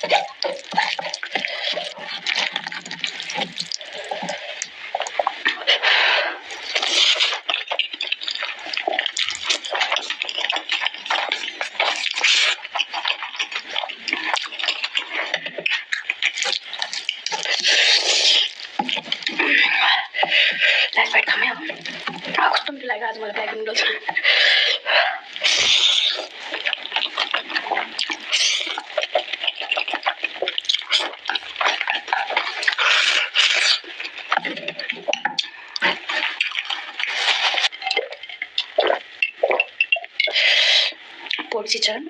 Let's wait, come here. Aku tuh lagi आज मला bag noodles पोटची छान